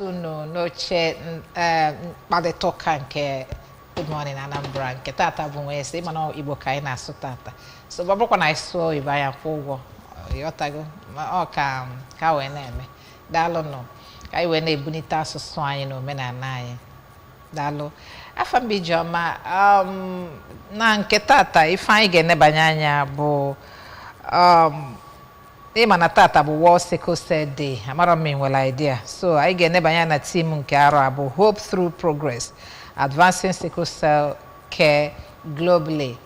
no che kpalịta ụka nke Good Morning Anambra nke tata bụ nwee sị mana Igbo ka anyị na-asụ tata so bụrụkwa na anyị sụọ Igbo anyị akwụ ụgwọ ịghọtago ọ ka wee na-eme daalụ nọ ka anyị wee na-ebunite asụsụ anyị na omenala anyị daalụ afọ mba Ijeọma na nke tata ife anyị ga-enebanye anya bụ ịma na tata bụ World Sickle Cell Day amara m nwere idea so anyị ga-enebanye na team nke arọ a bụ Hope Through Progress Advancing Sickle Cell Care Globally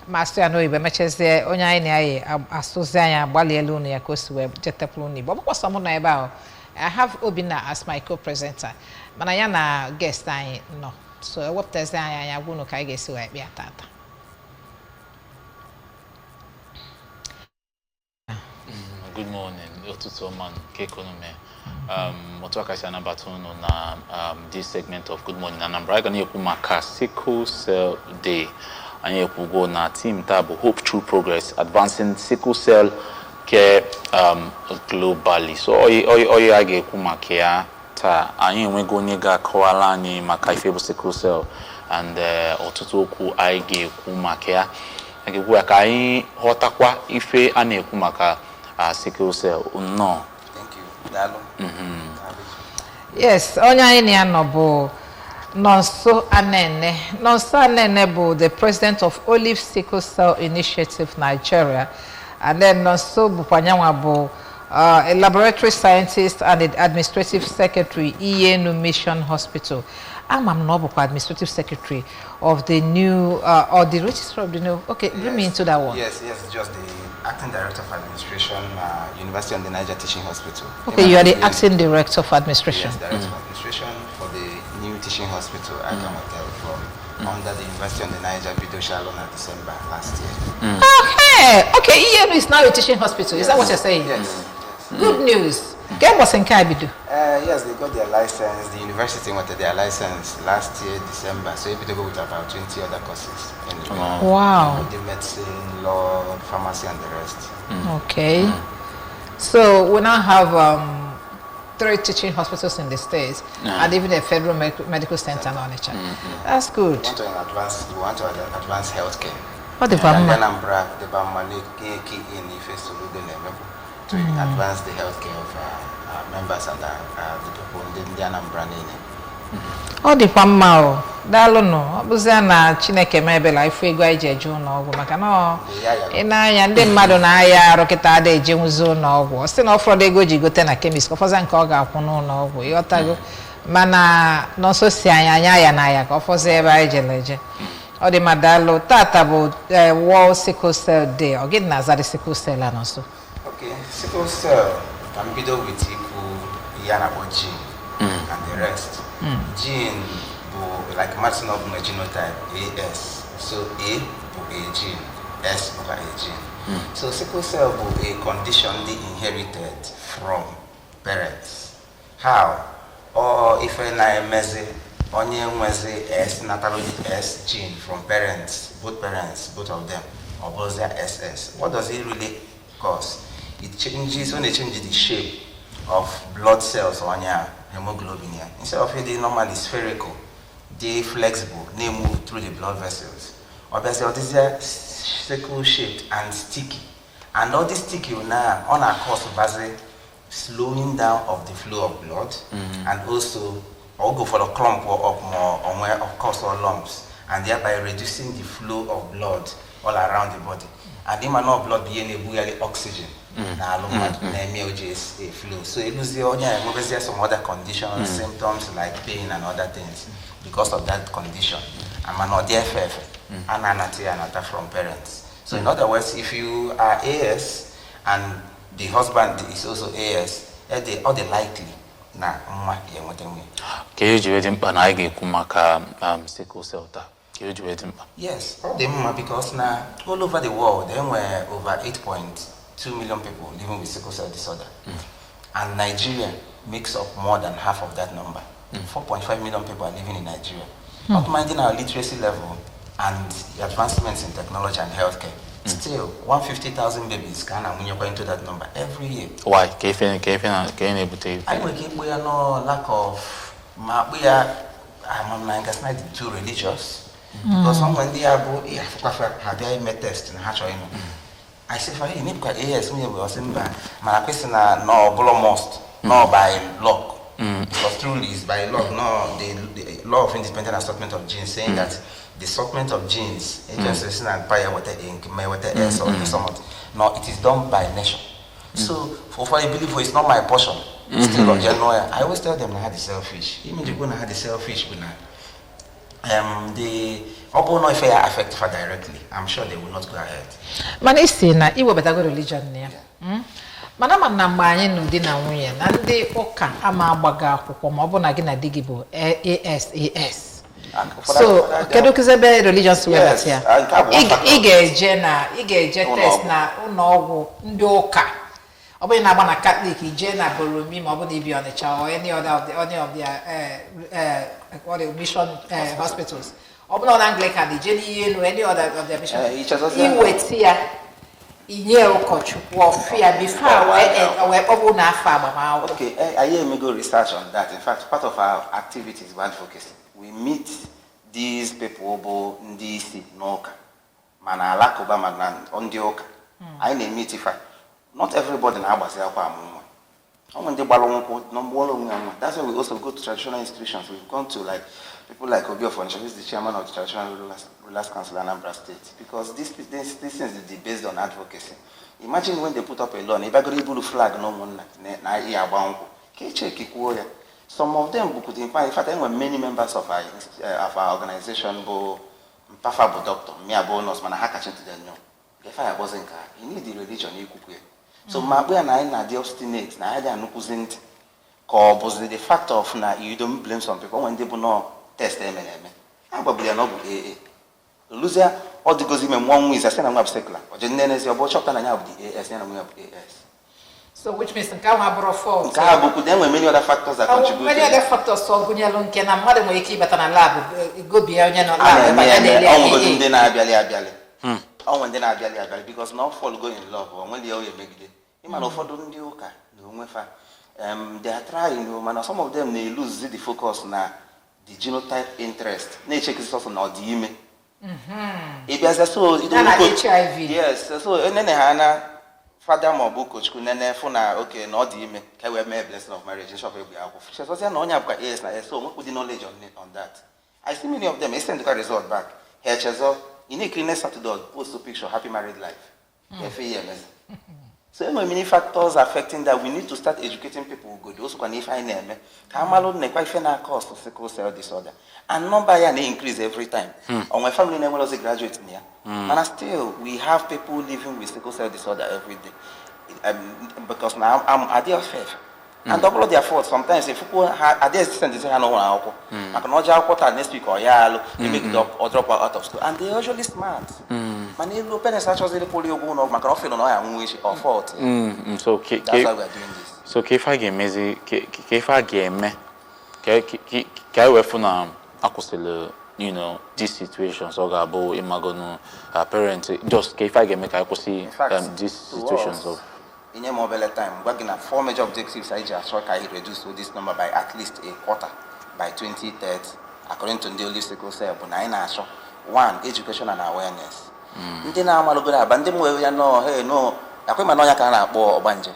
masị ya n'oyibo emechezie onye anyị na-ayị asụzi anya gbalịela unu ya ka o si wee jetepụrụ unu Igbo ọgbakwa sọ mụ nọ ebe ahụ I have Obinna as my co-presenter mana ya na guest anyị nọ so ewepụtazi anya gwa unu ka anyị ga-esi wee kpịa tata Good morning, ụtụtụ ọma nke ekonomi. Otu aka si anabata unu na this segment of Good Morning Anambra. Anyị ga na-ekwu maka Sickle Cell Day. Anyị ekwugo na team taa bụ Hope Through Progress Advancing Sickle Cell Care Globally. So oyi a ga-ekwu maka ya taa. Anyị enwego onye ga-akọwara anyị maka ife bụ Sickle Cell and ọtụtụ okwu anyị ga-ekwu maka ya. Anyị ga-ekwu ya ka anyị ghọtakwa ife a na-ekwu maka Sickle Cell. No. Thank you. Dalo. Yes, onye anyị na nọ bụ Nonso Anene. Nonso Anene bụ the president of Olive Sickle Cell Initiative Nigeria. And then Nonso Bukwanyanwa bụ a laboratory scientist and the administrative secretary Iyenu Mission Hospital. I'm not administrative secretary of the new or the registrar of the new. Okay, bring me into that one. Yes, just the acting director of administration, University of the Niger Teaching Hospital. Okay, you are the acting director of administration. Yes, director of administration for the new teaching hospital at Hotel from under the University of the Niger Video Shalom in December last year. Okay, EM is now a teaching hospital. Is that what you're saying? Yes. Good news. Get what's in Kaibidu? Yes, they got their license. The university wanted their license last year, December. So able to go with about 20 other courses. Wow. The medicine, law, pharmacy, and the rest. Okay. So we now have 3 teaching hospitals in the States and even a federal medical center in Onitsha. That's good. We want to advance healthcare. What the Anambra, the Bamale, to advance the healthcare of our members and the people in the Anambra. Ọ dịkwa mma o daalụ nụ ọ bụzia na Chineke mebela ife ego anyị ji eje ụlọọgwụ maka na ị na-anya ndị mmadụ na-aya arụ kịta ada ejenwuzi ụlọọgwụ ọ sị na ụfọdụ ego ji gote na kemist ọfọza nke ọ ga-akwụ n'ụlọọgwụ ịghọtago mana nọnso si anya ya na ya ka ọ fọzie ebe anyị jere eje ọ dị ma daalụ tata bụ World Sickle Cell Day ọ gịnị na-aza Sickle Cell a nọnso Okay, Sickle Cell can be done with equal yana or gene and the rest. Gene like matching up my genotype AS. So A a gene, S over a gene. So sickle cell is a condition they inherited from parents. How? Or if I meze onye nweze S natal S gene from parents, both of them, or both their SS. What does it really cause? It changes when they change the shape of blood cells on your hemoglobin here. Instead of it being normally spherical, they flexible, they move through the blood vessels. Obviously, this is sickle shaped and sticky. And all this sticky now on our course of slowing down of the flow of blood and also or go for a clump or up more or where of course or lumps and thereby reducing the flow of blood all around the body. And the man of blood being a oxygen. Now, flow. So it was the some other conditions, symptoms like pain and other things because of that condition. And man not there and from parents. So in other words, if you are AS and the husband is also AS, they are the likely. Sickle cell. Yes, because now all over the world there were over 8.2 million people living with sickle cell disorder. And Nigeria makes up more than half of that number. 4.5 million people are living in Nigeria. Not minding our literacy level and the advancements in technology and healthcare, Still, 150,000 babies can go into that number every year. Why? Can you able to? I think we are no lack of. I'm not too religious because someone they are have they met test and hatch. I say for you, need yes, me was in by my question no bolo most no by law. Because truly is by law, no the law of independent assortment of genes saying that the assortment of genes, just listen and buy water ink, my water S or something. No, it is done by nation. So for I believe it's not my portion. Still on January. I always tell them I had the selfish. Even if I had the selfish with the open if I affect her directly, I'm sure they will not go ahead. Man, is saying that you better go religion there. Manama na mbanye n'udi na nwunye na ndị ụka ama agbaga akwụkwọ ma ọ bụ na gị na di gị bụ ASAS. So kedu kizebe religious wellness ya? Ị ga-eje test na ụlọ ọgwụ ndị ụka. Ọ bụ na agba na Catholic ije na Boromi ma ọ bụ na ibi Ọnịcha or any of their mission hospitals. Ọ bụ na Anglican ije n'ihe no any other of their mission. Iweti ya inye ụkọchukwu ofia before we na afa agbamakwụkwọ. Okay, I go research on that. In fact, part of our activities is advocacy. We meet these people who ndisi n'ụka mana alakuba mana ndị ụka. I na-meet if not everybody na-agbasi akwa amụma. Ọ ndị gbara nkwụ na mgbọrọ onwe ya. That's why we also go to traditional institutions. We've gone to like people like Obi Ofoncha, who is the chairman of the Traditional Rulers Council Anambra State, because this things is based on advocacy. Imagine when they put up a law, if I go to flag no one some of them could in fact there were many members of our organization, but Pafa doctor, me a bonus, man, I hack to the new. The fire wasn't car. You need the religion you could. So my way and I na the obstinate, na I don't know cause the fact of na you don't blame some people when they do not test them. I probably not AA. Loser all the goes even one way is a send up Sickle. Or Genesis your boy shop and I have the AS and I'm AS. So which means Kawa for then when many other factors that contribute. Many other factors so Gunyalon can a mother will keep at an lab. Go beyond your lab. Because not fall go in love or when they all make it. You man offer don't do okay. They are trying, man. Some of them they lose the focus now. The genotype interest. Nature is also not the email. If so, it HIV. Yes, so and then Hannah, Father Mobuko, Kunene, Funa, okay, not the email. Can we make blessing of marriage? Shop will be out. She was no one have yes, so what put the knowledge on that? I see many of them. They send the result back. Here, Chezo, in a cleanness at the door, post a picture, happy married life. So many factors affecting that we need to start educating people who go. Those who can find them. Kamalo ne quite fair cost of sickle cell disorder. And number increase every time. On my family never was a graduate near. And still we have people living with sickle cell disorder every day. Because now I'm at their faith. And double their fault. Sometimes if people are there send this hand on alcohol. I can not quarter next week or yellow, they make it up or drop out of school. And they're usually smart. Man, you look at such as the polio go on, I cannot feel no I wish or fault. So that's why we're doing this. So if I get messy, if I get me, can we find you know, these situations or about imagine parents just if I get me, I could see these situations of. In a mobile time, we're going to 4 major objectives. I just try to reduce this number by at least a quarter by 2030, according to the Holy Sickle Cell. One, education and awareness. Ndina amalugula bande mwe ya no hey no akwema no nya kana akpo obanje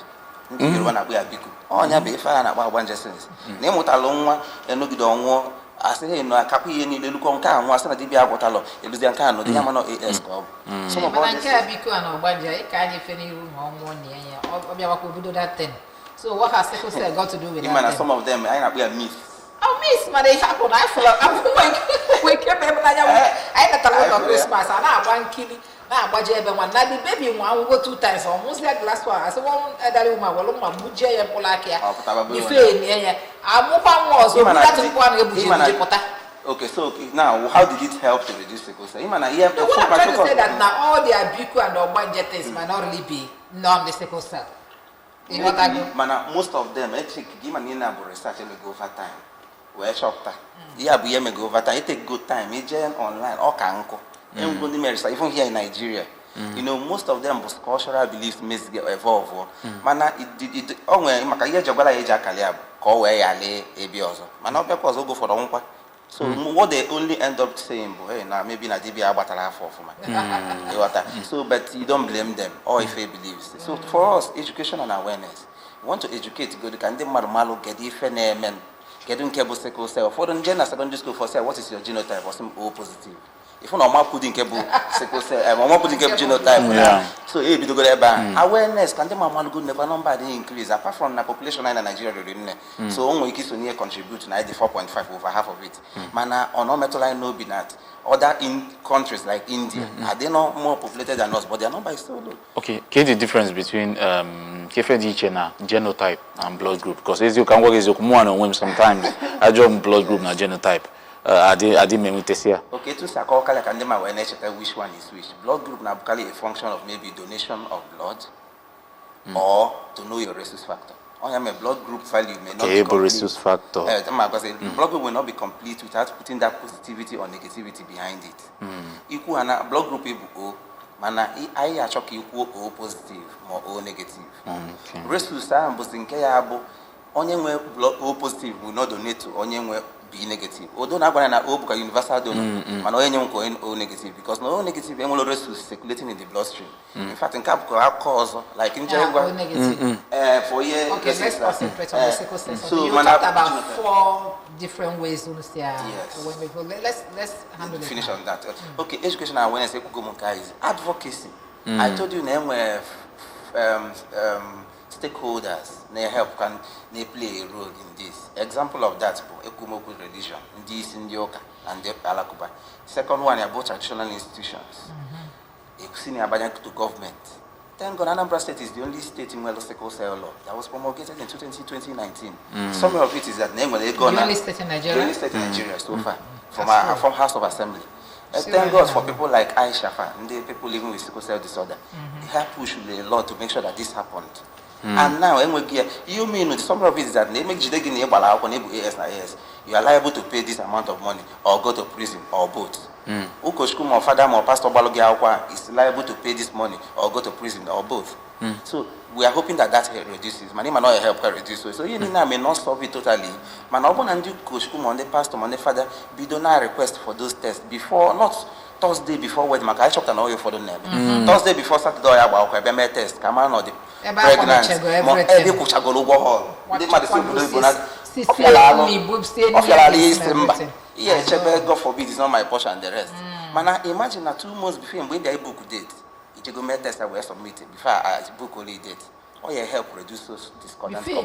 ndi yiro na gbe abiku onya be fa na akpo obanje sense na imutalo nwa enogide onwo ase hey no akakwa ihe ni leluko nka anwa ase na dibia agwotalo eluzi nka no di yama no AS ko some of us nka abiku ana obanje e ka anye fe ni ru ma onwo ni anya obia wa ko budo that thing. So what has Sickle Cell got to do with that? Some of them I na be a myth. Oh, miss, but they happen. I feel like we came back. I had a lot of Christmas, and I one killing. Now, budget one. Now the baby one go 2 times, almost like the last one. I said one other woman, well, my budget and Polakia. You feel yeah. I'm one was okay, so now how did it help to reduce sickle cell? I'm trying to say that now all the abiku and the budget things might not really be non the sickle cell. You know what I mean? Most of them, actually, give me research and go over time. Where shop time. Yeah, we go over time. It take good time. It online. Or canko. Even here in Nigeria, You know, most of them was cultural beliefs makes get evolve. Mana it onwe maka ihe jogala eji akali abu ka o we ya le ebi ozo. Mana obekwa ozo go for nkwa. So what they only end up saying, hey, now maybe na DB abatala for So, but you don't blame them or if they believes. So for us, education and awareness. We want to educate good. Can they malu get if men getting cable sickle cell for the general secondary school for say what is your genotype or some O positive. If you know putting cable sickle cell, I'm putting cable genotype. So hey, be to go there. Awareness can they malu good never number they increase apart from the population in Nigeria. So only kids only contribute to 94.5 over half of it. Mana on our metal line no be that. Other in countries like India, are they not more populated than us, but their number is so low. Okay, what's the difference between genotype and blood group? Because as you can work as you come on when sometimes I join blood group and genotype. Are they memory Okay, to say call like and awareness which one is which. Blood group now a function of maybe donation of blood or to know your rhesus factor. I am a blood group value may not be complete. Rhesus factor. Blood group will not be complete without putting that positivity or negativity behind it. Equal and blood group O, mana I achok equal O positive or O negative. Rhesus and Bosinkeabo, onye blood O positive will not donate to onye B negative. Although na O book universal donor, man O negative because no O negative rhesus circulating in the bloodstream. In fact, in Cap cause like in O negative. For years. Okay, let's concentrate on the sickle cell. So you talked about 4 different ways to say. Yes. Let's handle it. Finish on that. Okay, education and awareness is advocacy. I told you name where stakeholders they help can they play a role in this. Example of that Ekumoku religion, this in Yoka and the Alakuba. Second one about traditional institutions. To government. Thank God, Anambra State is the only state in sickle cell law that was promulgated in 2019. Some of it is that name the only state in Nigeria. The only state in Nigeria so far from House of Assembly. Thank God for people like Aisha and the people living with sickle cell disorder. They have pushed a lot to make sure that this happened. And now, you mean some of it is that they make AS, you are liable to pay this amount of money or go to prison or both. Ukoshkum or father or pastor is liable to pay this money or go to prison or both. So we are hoping that reduces. My name not help her reduce. So you may not solve it totally. Man, open and do Koshkum on the pastor on the father be donor request for those tests before not Thursday before wedding. I chopped an oil for the name. Thursday before Saturday I test. Come on or the pregnancy. Yeah, check God forbid it's not my portion and the rest. Man, imagine that 2 months before when they book date, it go make test I will submit it before I book only date. Or your help reduce those discordance. Yes,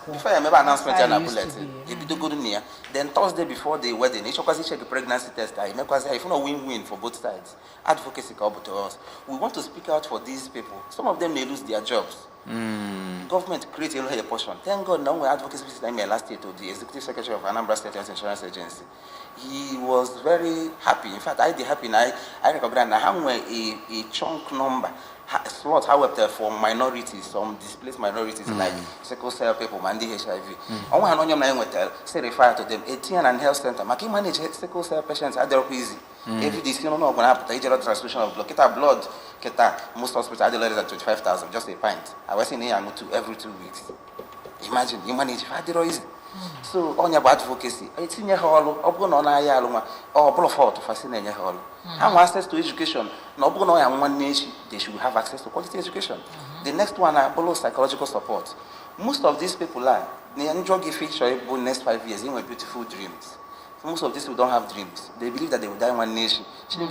before I remember announcement and a bulletin. If you do good near, then Thursday before the wedding, each of us check the pregnancy test. I make us if not win-win for both sides. Advocacy come to us. We want to speak out for these people. Some of them may lose their jobs. Government create a lower portion. Thank God now we advocacy system last year to the executive secretary of Anambra State Health Insurance Agency. He was very happy. In fact, I did happy. I recognize I have a chunk number slot, however, for minorities, some displaced minorities like sickle cell people, Mandi HIV. I want to say refer to them. 18 and health center. I can manage sickle cell patients at their easy. Every this you know going to happen. Transfusion of blood. Get blood. Get most hospitals are less than 25,000, just a pint. I was in here every 2 weeks. Imagine you manage easy. So on your advocacy, it's in your hall, or on Ayaluma, or Blofort to fascinate your hall. Have access to education. No one nation, they should have access to quality education. The next one are psychological support. Most of these people are they enjoy feature the next 5 years in beautiful dreams. Most of these people don't have dreams. They believe that they will die in one nation. So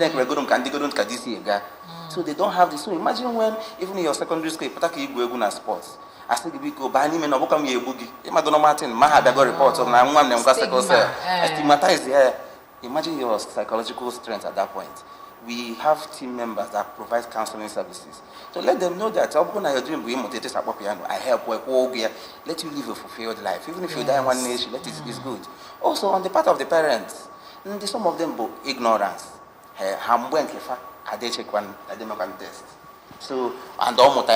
they don't have this. So imagine when even in your secondary school, particularly you go sports. I still go by any man of come here boogie. Madonna Martin, Mahabago reports of one name stigmatized here. Imagine your psychological strength at that point. We have team members that provide counseling services. So let them know that your dream I help work, let you live a fulfilled life. Even if you die in one nation, let it is good. Also on the part of the parents, some of them ignorance. They check one test. So and almost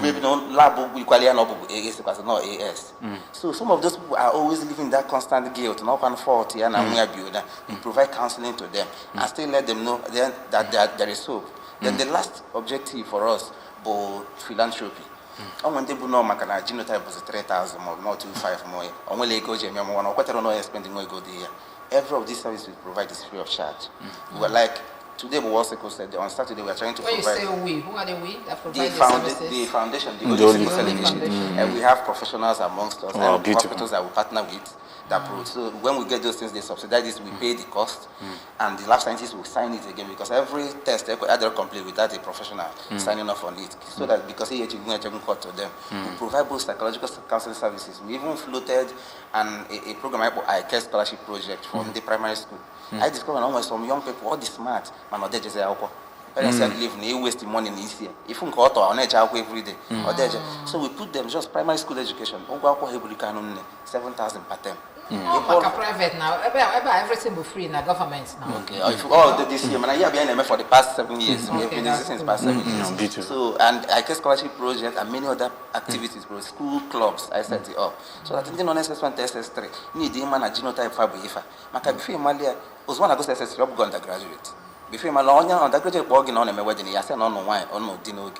maybe no lab equally no AS because no AS. So some of those people are always living that constant guilt, no one fault here and we are builder. We provide counseling to them and still let them know then that there is hope. Then the last objective for us is philanthropy. When they know makana genotype was 3,000 more, not 2,500 more. Only go jam one or no spending go there. Every of these services we provide is free of charge. We were like today we was said on Saturday we are trying to when provide. You say we, who are the we that provide the services? The foundation, the Only foundation. And we have professionals amongst us and hospitals that we partner with. So when we get those things, they subsidize this, we pay the cost, and the lab scientists will sign it again because every test they could either complete without a professional signing off on it. So that because he got to them, we provide both psychological counseling services. We even floated a program I care scholarship project from the primary school. I discovered almost some young people, all the smart, man, or they just say, parents live, they waste the money in this year. If we go on edge every day, so we put them just primary school education. 7,000 per term. Like private now, everything will free in the government now. Okay. If this year, I have been for the past 7 years. We have been since past 7 years. So and I care scholarship project and many other activities, school clubs. I set it up. So I think on SS1 to SS3, need the man a genotype fabric. Maka before Malia was one I go to SS3 up go undergraduate. Before my long undergraduate working on a wedding, I said no why or no dinog.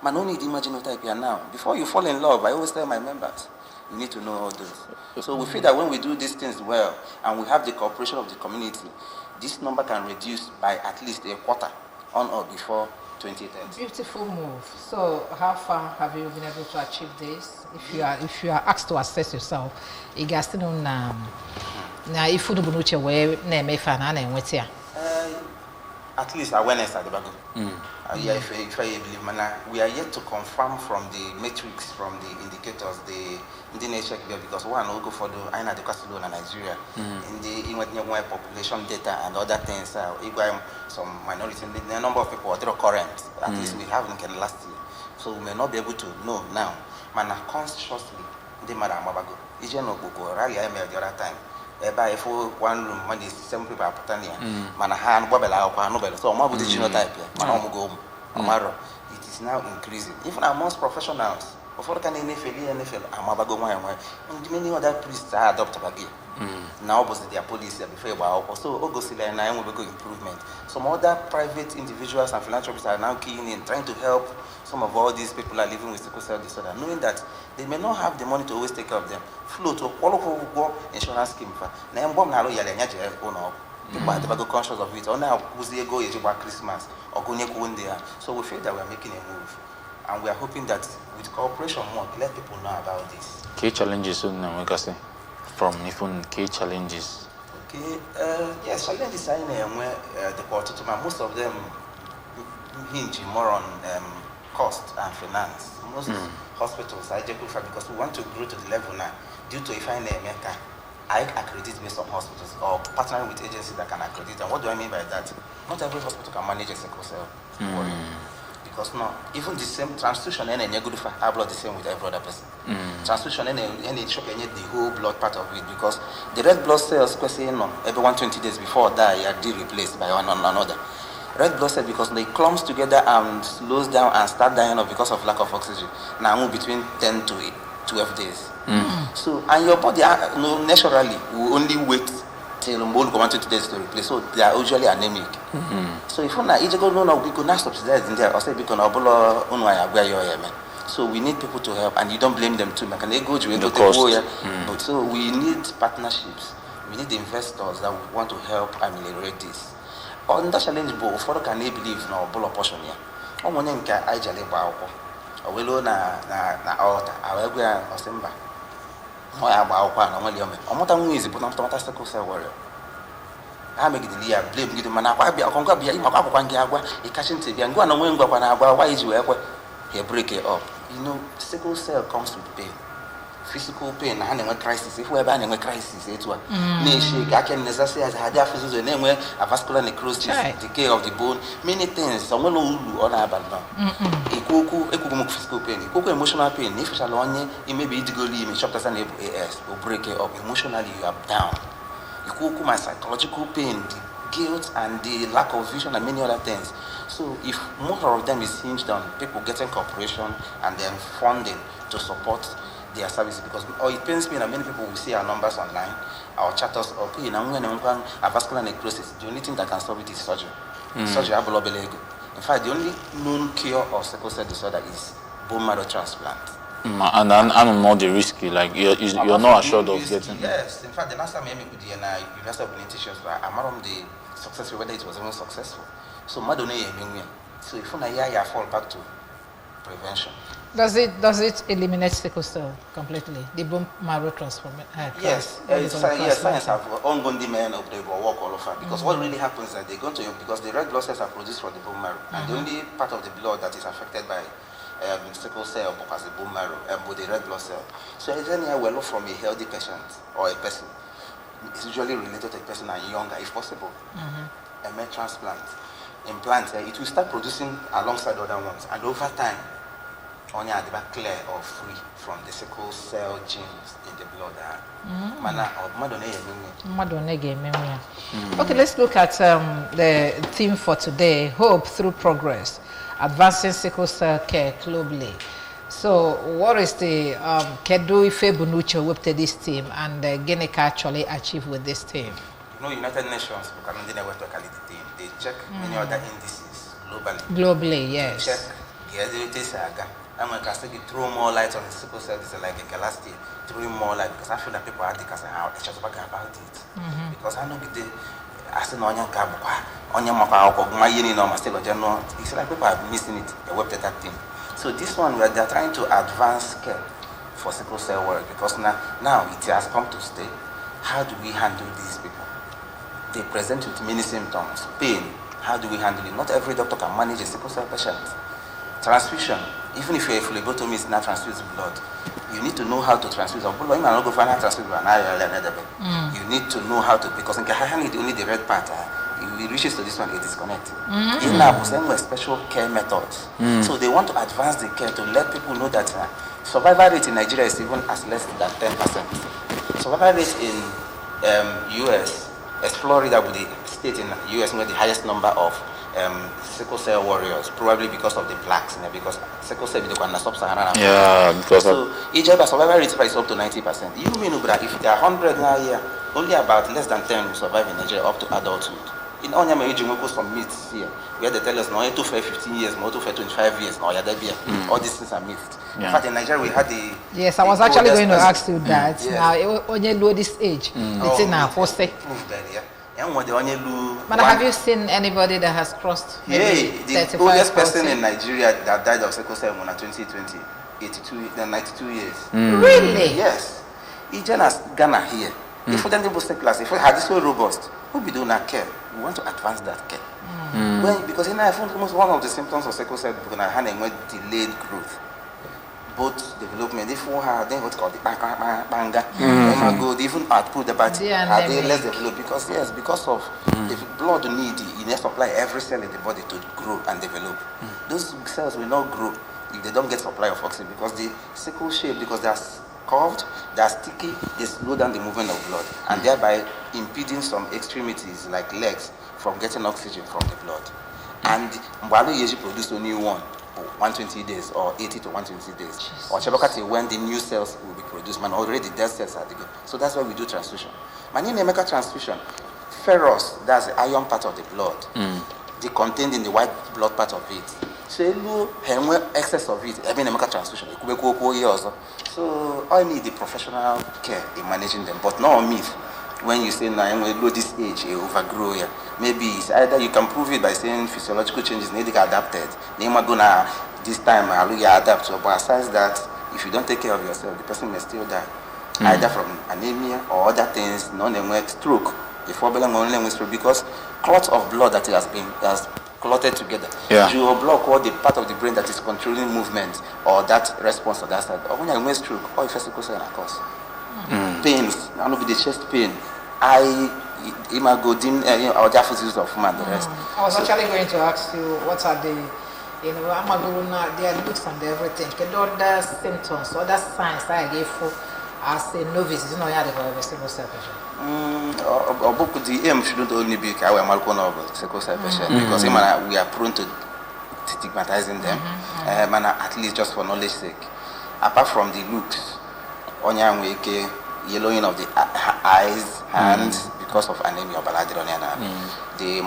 Man only the genotype here now. Before you fall in love, I always tell my members. You need to know all this. So we feel that when we do these things well and we have the cooperation of the community, this number can reduce by at least a quarter on or before 2030. Beautiful move. So how far have you been able to achieve this? If you are asked to assess yourself, you guys still know if you don't know where name at least awareness at the back. If I believe, we are yet to confirm from the metrics, from the indicators, the nature because one will go for the Aina de Castillo in Nigeria, in the population data and other things. Some minority, the number of people are current. At least we haven't in last year, so we may not be able to know now. Consciously, the Madam Mabago, Ijan Obuko, rally I made the other time. If one room when the 7 people are put here, Manahan, Babela, Nobel, so more with the genotype, Manamugo, Amaro, it is now increasing. Even amongst professionals, before can NFL, Amabago, and many other priests are adopted again. Now, was their policy before also Ogosila and I will go improvement. Some other private individuals and philanthropists are now keying in, trying to help some of all these people are living with sickle cell disorder, knowing that they may not have the money to always take care of them. Float or qualify insurance scheme for now. People are conscious of it. Or now, who's the go about Christmas or going there. So we feel that we are making a move, and we are hoping that with cooperation more, let people know about this. Key challenges, from even key challenges. Okay, yes, challenges are where the quarter to most of them hinge more on cost and finance. Most hospitals are just because we want to grow to the level now. Due to if I America, I accredit based on hospitals or partnering with agencies that can accredit. And what do I mean by that? Not every hospital can manage a sickle cell. Because no, even the same transfusion and a good blood the same with every other person. Transfusion and the whole blood part of it because the red blood cells, every 120 days before die are replaced by one another. Red blood cells because they clumps together and slows down and start dying off because of lack of oxygen. Now move between 10 to 12 days. So and your body naturally will only wait till more than 120 days to replace. So they are usually anemic. So if you go we could not subsidize in there or say because so we need people to help and you don't blame them too. But so we need partnerships. We need investors that want to help ameliorate this. On that challenge, but for can they believe no bolo portion here? On one end, I jale bao. A willow na altar. I will go and Osemba. No, I bow one on William. On what I'm easy, but not a sickle cell warrior. I make the year blame you to Manapa, be a conquer, be a Macapangiagua, a catching TV, and go on a wing, why is you ever? He break it up. You know, sickle cell comes with pain. Physical pain, a crisis. If we're banning a crisis, it's what I can necessarily as had a name where a vascular necrosis, decay of the bone, many things. Someone who on our band. Physical pain, emotional pain. If it's alone, it may be digitally, may shop as an AS or break it up. Emotionally, you are down. My psychological pain, guilt and the lack of vision and many other things. So if most of them is hinged on people getting cooperation and then funding to support their services, because it pains me that many people will see our numbers online, our chatters up, a vascular necrosis, the only thing that can stop it is surgery. Surgery. In fact, the only known cure of sickle cell disorder is bone marrow transplant. And I'm not the risky, like you're not assured of getting. Yes, in fact, the last time I met with the University of Benedictus, I'm not the successful, whether it was even successful. So, so if you fall back to prevention. Does it eliminate sickle cell completely? The bone marrow transformation? Yes, science have ongoing demand of the work all over, because what really happens is that they go to because the red blood cells are produced from the bone marrow, and the only part of the blood that is affected by sickle cell as the bone marrow with the red blood cell. So anything we look from a healthy patient or a person, it's usually related to a person and younger if possible. A med transplant, implant, it will start producing alongside other ones, and over time, only at the back clear or free from the sickle cell genes in the blood. Okay, let's look at the theme for today: hope through progress, advancing sickle cell care globally. So, what is the Kedu Ife Bunucho with this team, and Guinea actually achieve with this team? United Nations, they check many other indices globally. Yes. Check the I'm going to throw more light on the sickle cell disease like a last year, throwing more light, because I feel that people are thinking how it's just about it. Because I know the as an onion cab, onion my uni no mistake or general, it's like people are missing it, the web that thing. So this one they're trying to advance care for sickle cell work, because now it has come to stay. How do we handle these people? They present with many symptoms, pain. How do we handle it? Not every doctor can manage a sickle cell patient. Transfusion, even if you're a phlebotomy, is not transfuse blood. You need to know how to transfuse blood. You might not go find out transfuse blood. You need to know how to, because in Kahani, only the red part, it reaches to this one, it disconnects. In Nabu, special care methods. So they want to advance the care to let people know that survival rate in Nigeria is even as less than 10%. Survival rate in US, Florida with the state in the US with the highest number of sickle cell warriors, probably because of the blacks, because sickle cell is the sub-Saharan Africa. Yeah, because so Egypt survival rate is up to 90%. You mean that if there are 100 now here, only about less than 10 will survive in Nigeria up to adulthood. In Onyama, you go some myths here, where they tell us now, to for 15 years, more to for 25 years, now all these things are myths. In fact, in Nigeria, we had the. Yes, I was actually going to ask you that. Now, only low this age, it's in our first. But have you seen anybody that has crossed? The oldest person in Nigeria that died of sickle cell in 2020, 92 years. Really? Yes. He just Ghana here. If we don't boost class, if we had this so robust, we'll be doing our care. We want to advance that care. Because I found almost one of the symptoms of sickle cell because I had delayed growth. Both development, if we have then what's called the banga, even output the body, are they less developed? Because of the blood need, you need to supply every cell in the body to grow and develop. Those cells will not grow if they don't get supply of oxygen, because the sickle shape, because they're curved, they're sticky, they slow down the movement of blood, and thereby impeding some extremities like legs from getting oxygen from the blood. And Mbalo usually produce only 120 days or 80 to 120 days. Jesus. Or Chabakati, when the new cells will be produced, man, already dead cells are good. So that's why we do transfusion. Man, in America transfusion, ferrous, that's the iron part of the blood, they contained in the white blood part of it. So excess of it, every America transfusion, so I need the professional care in managing them, but not on me. When you say now, I'm this age, overgrow here. Maybe it's either you can prove it by saying physiological changes need to get adapted. This time, adapt. But besides that, if you don't take care of yourself, the person may still die, either from anemia or other things, stroke. Because clots of blood that has clotted together. You will block all the part of the brain that is controlling movement or that response to that side. Or when you have stroke, or if a sickle cell occurs. Pains, I know the chest pain, imagodin, or diaphysis of man, the rest. I was actually going to ask you what are the, amaguruna, their looks and everything. The other symptoms, other signs that I gave for as a novice, you know, you had a sickle cell patient? The aim shouldn't only be our Malcolm of sickle cell patient because we are prone to stigmatizing them, and at least just for knowledge sake. Apart from the looks, yellowing of the eyes, hands, because of anemia, the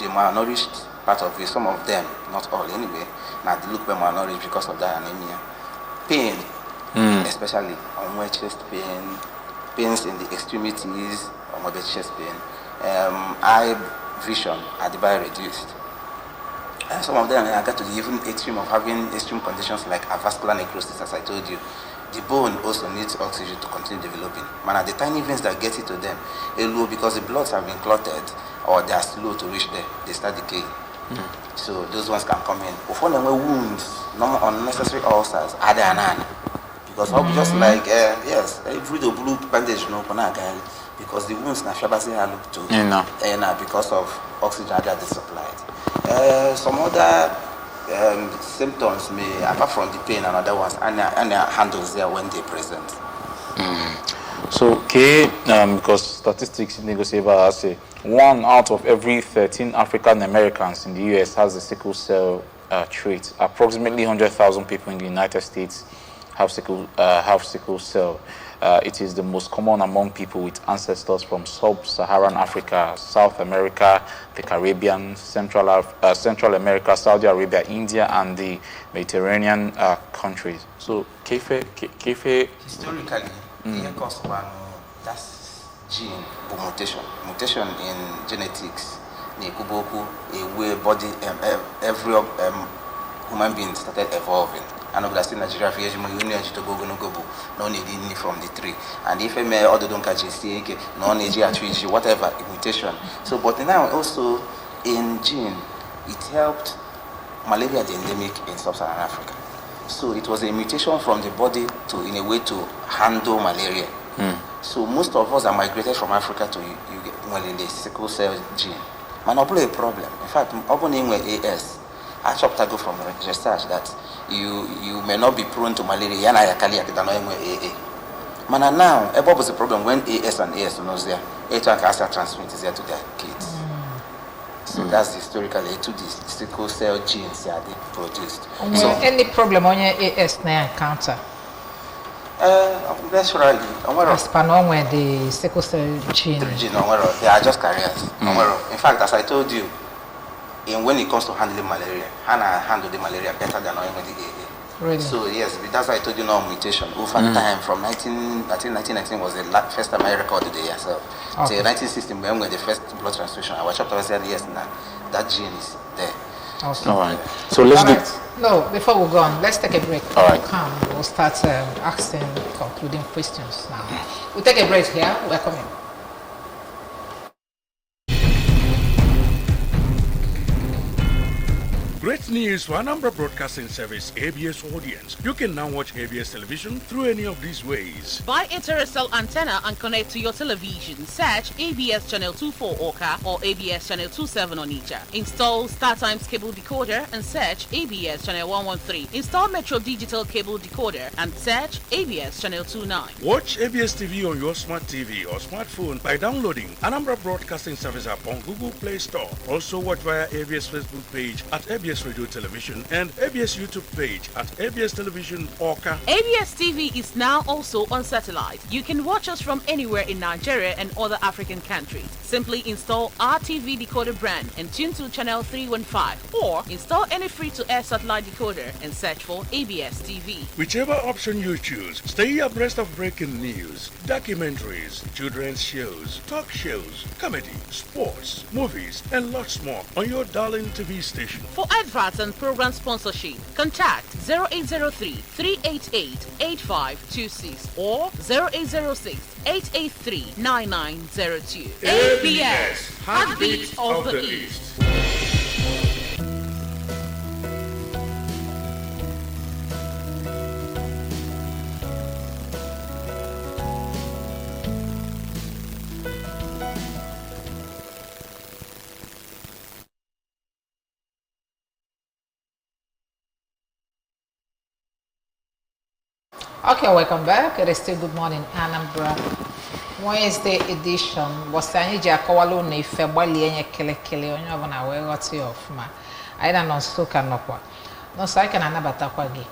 malnourished part of it, some of them, not all anyway, now they look malnourished because of that anemia. Pain, especially on chest pain, pains in the extremities, or the chest pain, eye vision are very reduced. And some of them got to the even extreme of having extreme conditions like avascular necrosis, as I told you. The bone also needs oxygen to continue developing. Man, the tiny veins that get it to them, low because the bloods have been clotted or they are slow to reach there, they start decaying. So those ones can come in. Before them were wounds, no unnecessary ulcers, are there none. Because just like yes, every the blue bandage no again because the wounds na shabasi look to because of oxygen that is supplied. Some other symptoms may, apart from the pain and other ones, and handles there when they present. So, because statistics negotiable say 1 out of every 13 African Americans in the US has the sickle cell trait. Approximately 100,000 people in the United States have sickle cell. It is the most common among people with ancestors from sub-Saharan Africa, South America, the Caribbean, Central America, Saudi Arabia, India, and the Mediterranean countries. So, historically, that's gene mutation. Mutation in genetics. A way body, every human being started evolving. And obviously Nigeria for years, to go no need from the tree. And if I may order don't catch it, no need to whatever mutation. So, but now also in gene, it helped malaria the endemic in sub-Saharan Africa. So it was a mutation from the body to in a way to handle malaria. So most of us are migrated from Africa to the sickle cell gene. Man, not a problem. In fact, opening AS. I chopped go from research that you may not be prone to malaria. Man, now, what was the problem when AS and AS knows there? H1 cancer transmit is there to their kids. So that's historically to the sickle cell genes that they produced. So any problem on your AS now encounter? That's right. As per where the sickle cell gene. They are just carriers. In fact, as I told you, when it comes to handling malaria, Hannah handled the malaria better than anyone with the AA. Really? So yes, that's why I told you no mutation. Over time, from 1919 was the first time I recorded the year. So, so 1960 when the first blood transfusion, our chapter said yes, now that gene is there. Okay. All right. So let's do. No, before we go on, let's take a break. All right. We'll start asking concluding questions now. We'll take a break here. We're coming. Great news for Anambra Broadcasting Service ABS audience. You can now watch ABS television through any of these ways. Buy a terrestrial antenna and connect to your television. Search ABS Channel 24 Oka or ABS Channel 27 Onitsha. Install StarTimes cable decoder and search ABS Channel 113. Install Metro Digital cable decoder and search ABS Channel 29. Watch ABS TV on your smart TV or smartphone by downloading Anambra Broadcasting Service app on Google Play Store. Also watch via ABS Facebook page at ABS Radio Television and ABS YouTube page at ABS Television Oka. ABS TV is now also on satellite. You can watch us from anywhere in Nigeria and other African countries. Simply install our TV decoder brand and tune to channel 315 or install any free-to-air satellite decoder and search for ABS TV. Whichever option you choose, stay abreast of breaking news, documentaries, children's shows, talk shows, comedy, sports, movies, and lots more on your darling TV station. For adverts and program sponsorship, contact 0803 388 8526 or 0806 883 9902. ABS, Heartbeat of the East. Okay, welcome back. It is still Good Morning Anambra. Wednesday edition was anyị ji akọwala unu ife gbalie nye kelekele onye ọbụla wee ghọta ya ọfụma. Anyị na nọ nso ka nọkwa. Nọsọ anyị ka na-anabatakwa gị.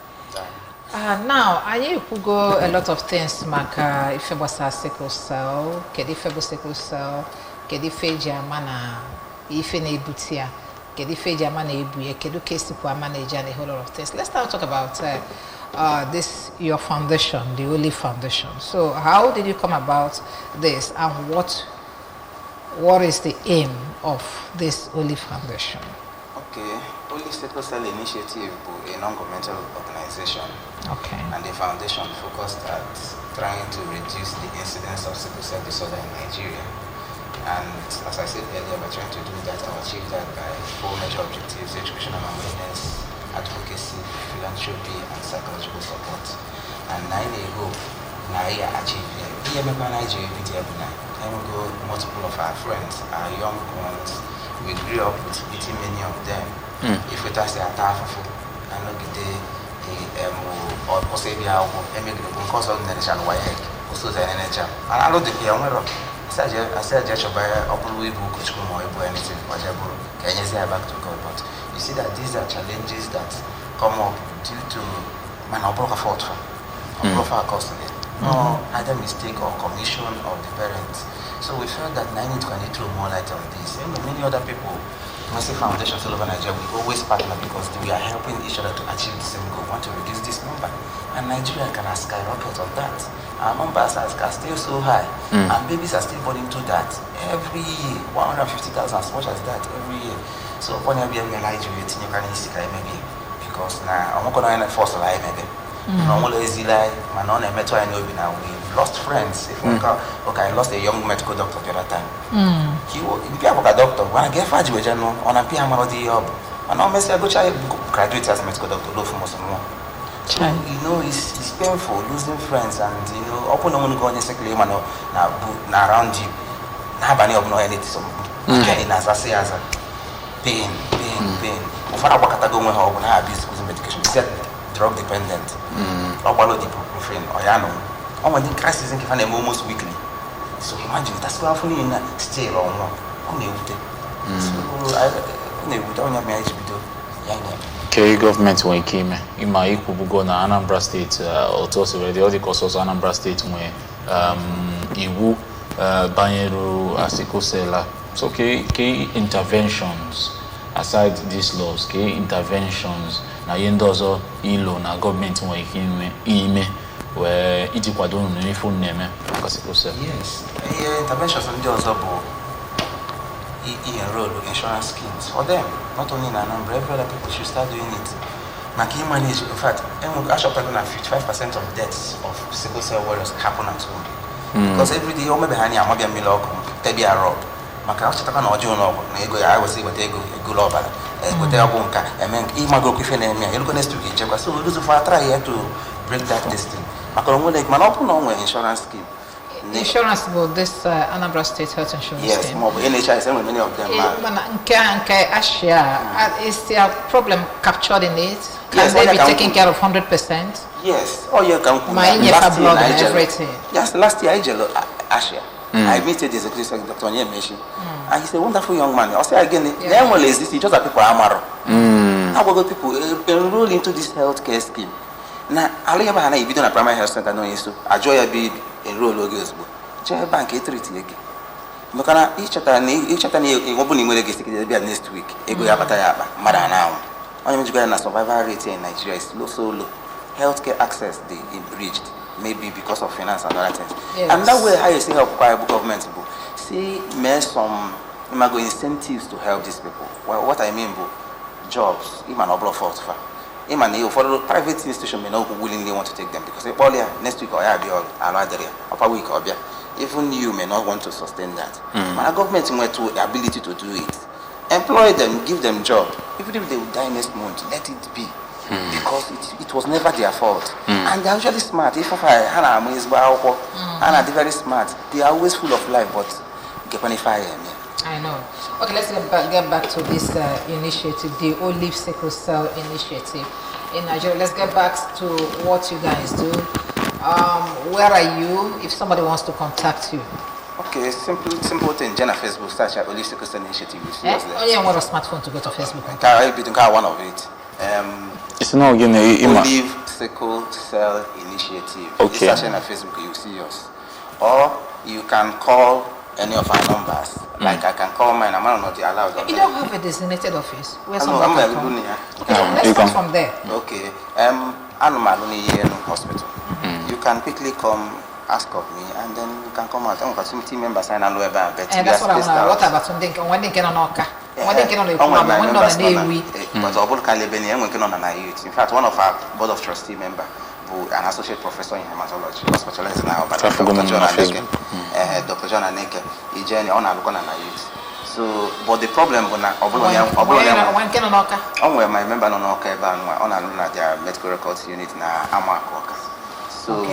Now, anyị ekwugo a lot of things maka ife gbasara sickle cell, kedu ife bụ sickle cell, kedu ife eji ama na ife na-ebute ya, kedu ife eji ama na ebu ya, kedu ka esikwa ama na eji and a whole lot of things. Let's now talk about this, your foundation, the Oli Foundation. So how did you come about this, and what is the aim of this Oli Foundation? Okay, Oli Sickle Cell Initiative is a non-governmental organization. Okay. And the foundation focused at trying to reduce the incidence of sickle cell disorder in Nigeria. And as I said earlier, we're trying to do that and achieve that by 4 major objectives: education and awareness, advocacy, philanthropy, and psychological support. And I hope I achieve it. Here, maybe Nigeria, multiple of our friends, our young ones, we grew up with eating many of them. If we touch the attack, I know or possibly I will emigrate because of the nation why also the NHM. And I know the Piamero. I said, just by a book, which come or anything, whatever, can you say back to God? But you see that these are challenges that come up due to man or broker fault or custody. No either mistake or commission of the parents. So we felt that I need to throw more light on this. And many other people, Mercy Foundations all over Nigeria, we always partner because we are helping each other to achieve the same goal. We want to reduce this number. And Nigeria can skyrocket on that. Our numbers are still so high. And babies are still born into that every year. 150,000, as much as that every year. So when you realize you can maybe because now I'm not going to force lie maybe. I'm always like my non metal I know now we've lost friends. If okay, I lost a young medical doctor the other time. He was a doctor. When I get fired with Jano on a PM or the job. And I go try graduate as a medical doctor, low for most more. So, you know, it's painful losing friends and you know, open on go on a second man now around you. Now any of no anything so in as I say as a pain. For a work at go when I abuse medication. Drug dependent, or ibuprofen, or yano. Oh, when the crisis is almost weekly. So imagine that's why I'm in still or no. So I don't have my Okay, government when came, in my Ikubugo na Anambra State, also the other courses Anambra State where Iwu Banyeru Sickle Cell. So key interventions aside these laws, key interventions. Na yendozo ilo na government nwe ime where iji kwado unu ifu neme kwa sickle cell. Yes, interventions on the other enroll insurance schemes for them. Not only in Anambra, every other people should start doing it. Maki manage, in fact, actually 55% of deaths of sickle cell warriors happen at home. Because every day, maybe hani amabia miloko, tebi a rob. Maka actually taka na ojo no na ego I was say what ego loba. Hotel bunka, and then if my go if you look next week, so we lose for try here to break that distance. Macron like man open on insurance scheme. Insurance about this Anambra State Health Insurance yes, scheme. More NHIS and many of them. Is there a problem captured in it? Can Yes, they be can taken care of 100%? Yes. Oh, you can put My last year blood and Nigeria. everything. Yes, last year Asia. I met the executive secretary, Dr. Onyemeshi, and he's a wonderful young man. I'll say again, the ML is this, it's just that people are amaro. How about people enroll into this healthcare scheme? Now, I'll never have a video on a primary health center, no, is to enjoy a big enroll logos. Joy bank, 830 again. Makana each other opening with a next week. Ego Yabatayaba, Madana. Only survival rate in Nigeria is low, so low. Healthcare access, they breached. Maybe because of finance and other things. Yes. And that way, how you say help government, see, make some incentives to help these people. Well, what I mean, jobs, even a block for even you follow private institution may not willingly want to take them because earlier next week or another upper week or even you may not want to sustain that. But government went to the ability to do it. Employ them, give them job. Even if they will die next month, let it be. Because it was never their fault. And they're usually smart. If Hannah is very smart, they are always full of life, but I know. Okay, let's get back to this initiative, the Olive Sickle Cell Initiative in Nigeria. Let's get back to what you guys do. Where are you if somebody wants to contact you? Okay, simple thing. Jenna Facebook search at Olive Sickle Cell Initiative. You see us there. Oh, you want a smartphone to go to Facebook. I'll be doing one of it. It's not again. Olive Sickle Cell Initiative. Okay. You search at Facebook, you see us. Or you can call any of our numbers. Like I can call mine. I'm not allowed. You don't have a designated office where I'm someone can come. Okay, let's start from there. Okay. I'm in hospital. You can quickly come. Ask of me, and then you can come out. I'm got some team members and I'll but that's what I want. What about something? When they can on Oka? When they can on the but all can live in youth. In fact, one of our board of trustee member, who an associate professor in hematology, specialized now, but Dr. John Aneke, he journey on our youth. So, but the problem when can on Oka? On my member on Oka, on their medical records unit now, Amakoka. So,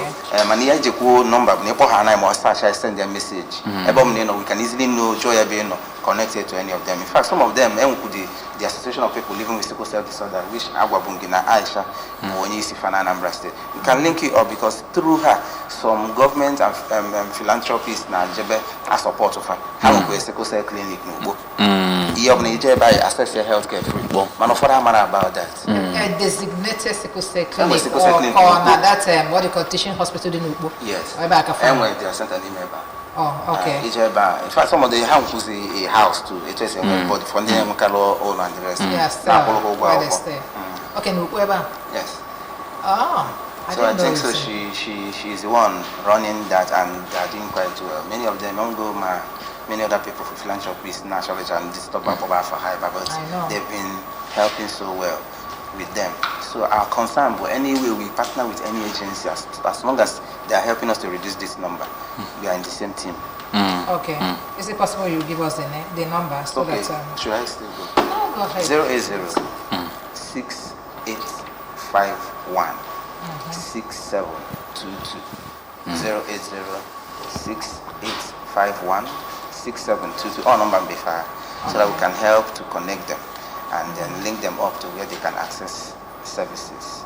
mania jeko number, nepo hana mo search I send their message. We can easily know Joy being connected to any of them. In fact, some of them, the association of people living with sickle cell disorder, which Agwabungina Aisha, Sifana Anambra State. We can link it up because through her, some government and philanthropists now are support of her. How we sickle cell clinic no you by access your healthcare free. Man of about that. A designated sickle cell clinic or that what you call teaching hospital in Ubo. Yes. And when they are sent an email back. Oh, okay. In fact, some of the houses a house too. It is but from there we can all and the rest. Yes. Where they stay. Okay, Nukweba. Yes. So I think so. She's the one running that, and they're doing quite well. Many of them don't go many other people for philanthropists, naturally, and this stuff for high, but they've been helping so well with them. So our concern, but anyway, we partner with any agency as long as they are helping us to reduce this number. We are in the same team. Okay. Is it possible you give us the number so okay. that? Should I still go? No, go ahead. 080-6851 6722. 080-6851 6722. All number be fire, so that we can help to connect them and then link them up to where they can access services.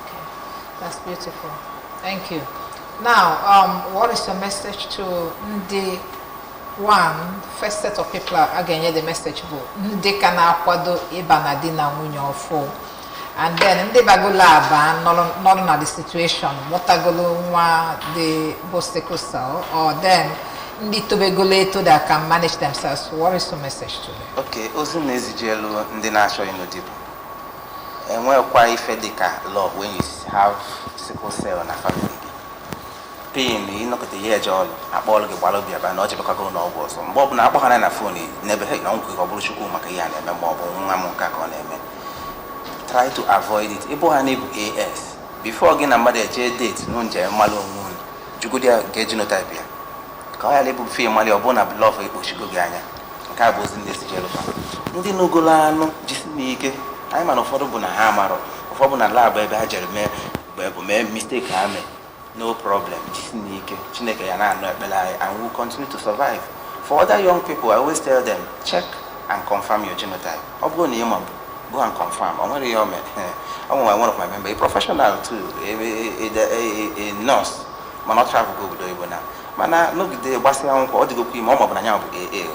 Okay, that's beautiful. Thank you. Now, what is your message to the first set of people? Again, the message they can akwado ibanadina wunyofo, and then they bagula not on the situation. What the sickle cell, or then need to be regulated that can manage themselves. What is your message to them? Okay, also nezijelo ndi nacho inodibu. And well, quite fedica law when you have sickle cell in a family. Pain, you know, the year job, a ball of Wallabia, but not Chicago no was. Bob Nabohan and a phone, never had no Kushuku Makayan and Mamonka on them. Try to avoid it. Ibohanib AS. Before again, a mother J date, noon, Malo moon, Jugudia Gaginotypia. Kaya lebu fee mali obona love e oshigoganya nka bozi ndị sijerufa ndị nogolano jisnike anyị mana ụfọdụ bụ na ha amaro ụfọdụ na lab ebe ha jere mee mistake ha mee no problem jisnike Chineke ya na anọ ekpele anyị and we will continue to survive. For other young people, I always tell them check and confirm your genotype. Go and confirm. I'm one of my members, a professional too, a nurse, but not travel go with the now. Mana no the basi anko odigo ku mo mo na nya bu AA.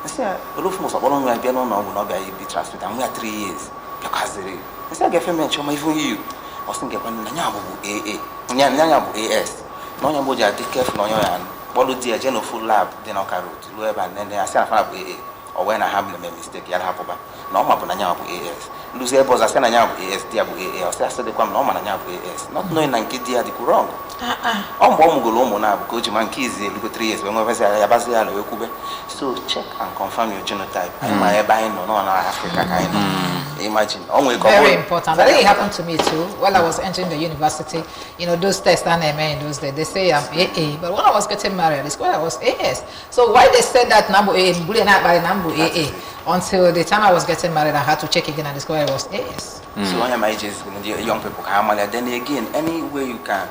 Say olofu mo so bolo no bia no no be transfer am we 3 years. Because I say get me choma even you. I think get na nya bu AA. Nya bu AS. No nya bo ja take careful no yan. Bolo dia je no full lab dey no road. Lo eba then I say na fa bu AA. Or when I have a mistake ya hapo ba. No ma bu na nya bu AS. Lose ebo za say na nya bu AS dia bu AA. I say dey kwam no ma na nya bu AS. Not knowing na nke dia di wrong. So check and confirm your genotype. Imagine. Very important. That really happened to me too. While I was entering the university, you know, those tests and in those days, they say I'm AA. But when I was getting married, it's I was AS. So why they said that number AA, by number AA, until the time I was getting married, I had to check again and discover I was AS. So when your ages, young people come, then again, any way you can.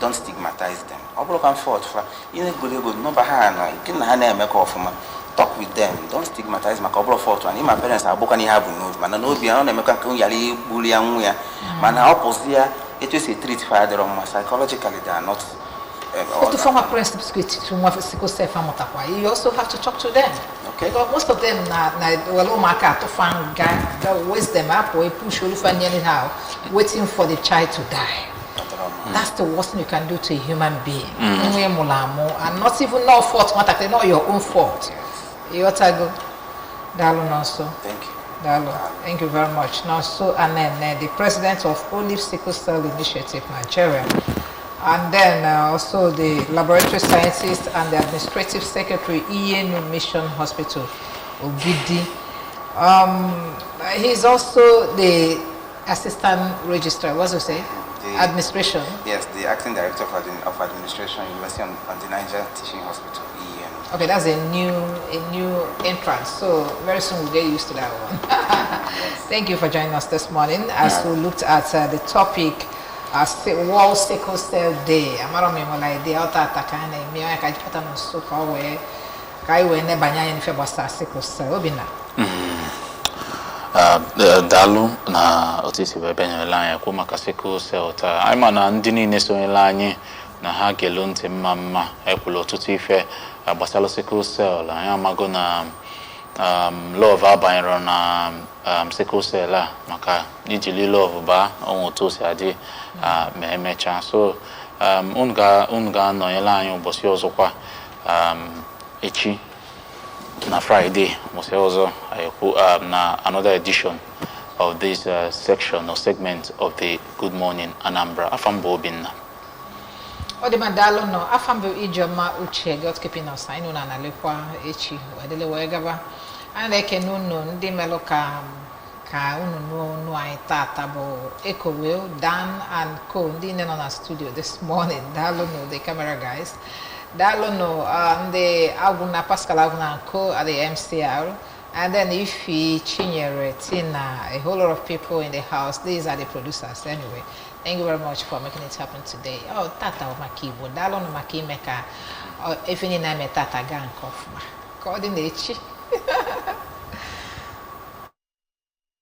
Don't stigmatize them. Talk with them. Don't stigmatize my couple of photos. And my parents are booking have no man. No be on the American yali bully and we man opposite it is a treat for the psychologically they are not. But to form a principle to sickle cell you also have to talk to them. Okay. Because most of them to find waste them up or push anyhow, waiting for the child to die. That's the worst thing you can do to a human being. And not even no fault, not your own fault. You go. Thank you. Thank you very much. Now, so and then the president of Olive Sickle Cell Initiative Nigeria, and then also the laboratory scientist and the administrative secretary ENU Mission Hospital, Ogidi. He's also the assistant registrar. What's it say? Administration. Yes, the acting director of administration, University on the Niger Teaching Hospital, ENU. Okay, that's a new entrance. So very soon we'll get used to that one. Yes. Thank you for joining us this morning as we looked at the topic World Sickle Cell Day. Amara me mola idea ota atakane mi o ka jipata no so ka we kai we ne banya ni fe bosta sickle cell obina. Dalu na otisi bebe nyela anya kwa maka sickle cell ta. Ai ma na ndị niile sonyela anyị na ha gelu ntị mma ekwulu ọtụtụ ife gbasara sickle cell. Anyị amago na love abanyere na sickle cell a maka ijili love ba onwe otu si adị ma emecha. So unu ga-anọnyela anyị ụbọchị ọzọkwa echi na Friday ụbọchị ọzọ na another edition of this section or segment of the Good Morning Anambra. Afambo Obinna. Odimandalo no afambo ijoma uche God keeping us I know na lekwa echi wadele wegaba and eke no ndi meloka ka unu no ai tata bo Echo Will Dan and Co ndi ne na studio this morning. Dalo no the camera guys. Dalo no the Aguna Pascal Aguna and Co at the MCR. And then if he Chinyere, Tina, a whole lot of people in the house, these are the producers anyway. Thank you very much for making it happen today. Oh, Tata of my keyboard. Dalon Maki Meka, if any name Tata Gang of my coordinate.